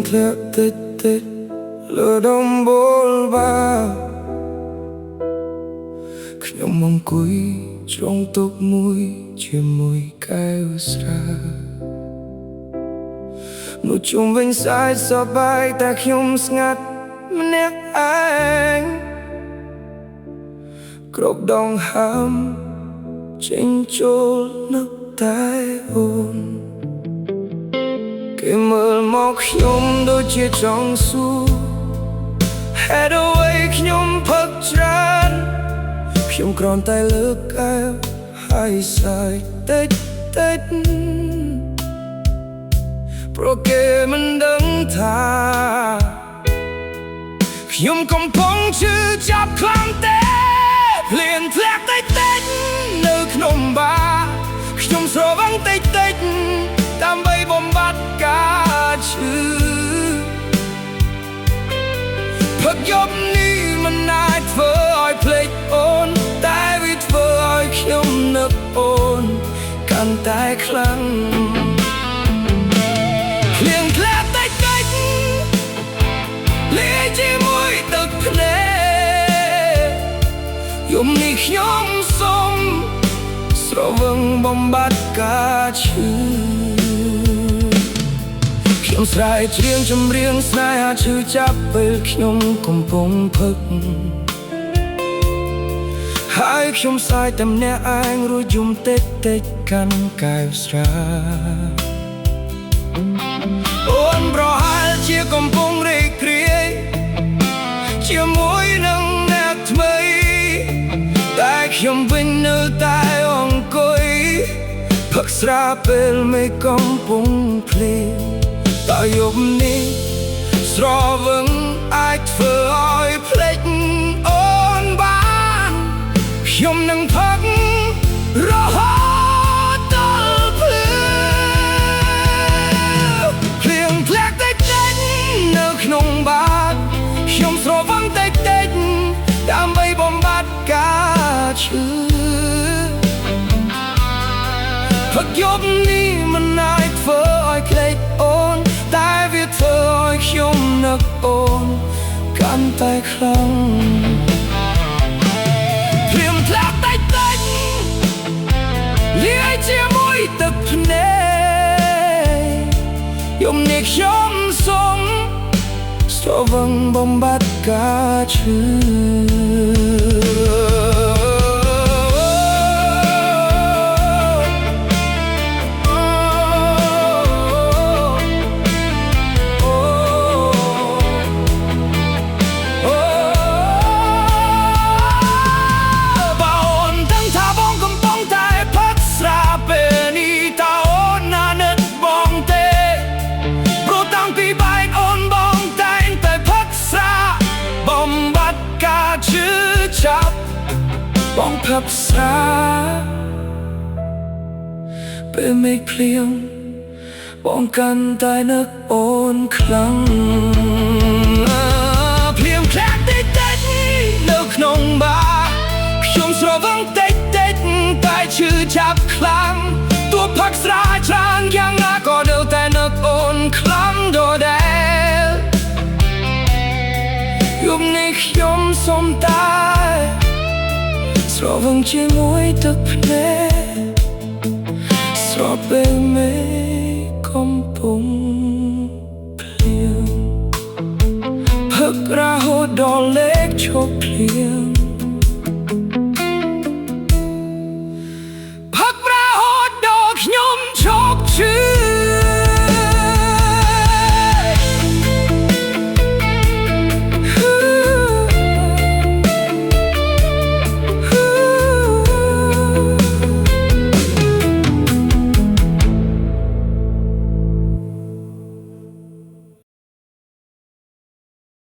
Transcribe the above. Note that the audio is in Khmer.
ធ្លាក់តិចតិចលើដំបូលបាខ្ញុំអង្គុយជ្រងទុកមួយជាមួយកែវស្រានោះជុំវិញសាយសប្បាយតែខ្ញុំស្ងាត់ម្នាក់ឯងគ្រប់ដងហើមចេញចូលនឹកតែអូនគេមើលមកខ្ញុំដូចជាចង់សួរហេតុអ្វីខ្ញុំផឹកច្រើនខ្ញុំគ្រាន់តែលើកកែវហើយសាយតិចតិចព្រោះគេមិនដឹងថាខ្ញុំកំពុងឈឺចាប់ខ្លាំងទេភ្លៀងធ្លាក់តិចតិចនៅក្នុងបារខ្ញុំស្រវឹងតិចតិចដើម្បីបំបត្តិការឈឺផឹកយប់នេះមិនអាចធ្វើឲ្យភ្លេចអូនតែវាធ្វើឲ្យខ្ញុំនឹកអូនកាន់តែខ្លាំងភ្លៀងធ្លាក់តិចតិចលាយជាមួយទឹកភ្នែកយំនេះខ្ញុំសុំស្រវឹងបំបត្តិការឈឺខ្ញុំស្រែកច្រៀងចម្រៀងស្នេហាឈឺចាប់ពេលខ្ញុំកំពុងផឹកហើយខ្ញុំសាយតែម្នាក់ឯងរួចយំតិចតិចកាន់កែវស្រាអូនប្រហែលជាកំពុងរីករាយជាមួយនឹងអ្នកថ្មីតែខ្ញុំវិញនៅតែអង្គុយផឹកស្រាពេលមេឃកំពុងភ្លៀងតើយប់នេះស្រវឹងអាចធ្វើឲ្យភ្លេចអូនបានខ្ញុំនឹងផឹករហូតដល់ភ្លឺភ្លៀងធ្លាក់តិចតិចនៅក្នុងបារខ្ញុំស្រវឹងតិចតិចដើម្បីបំបត្តិការឈឺផឹកយប់នេះមិនអាចធ្វើឲ្យខ្លេចអូនតែវាធ្វើឲ្យខ្ញុំនឹកអូនកាន់តែខ្លាំងភ្លៀងធ្លាក់តិចតិចលាយជាមួយទឹកភ្នែកយំនេះខ្ញុំសុំស្រវឹងបំបត្តិការឈឺបងផឹកស្រាពេលមេឃភ្លៀងបងកាន់តែនឹកអូនខ្លាំងភ្លៀងធ្លាក់តិចតិចនៅក្នុងបារខ្ញុំស្រវឹងតិចតិចតែឈឺចាប់ខ្លាំងទោះផឹកស្រាច្រើនយ៉ាងណាក៏នៅតែនឹកអូនខ្លាំងដដែលយប់នេះខ្ញុំសុំតែស្រវឹងជាមួយទឹកភ្នែកស្រពេលមេឃកំពុងភ្លៀងផឹករហូតដល់លេខឈប់ភ្លៀង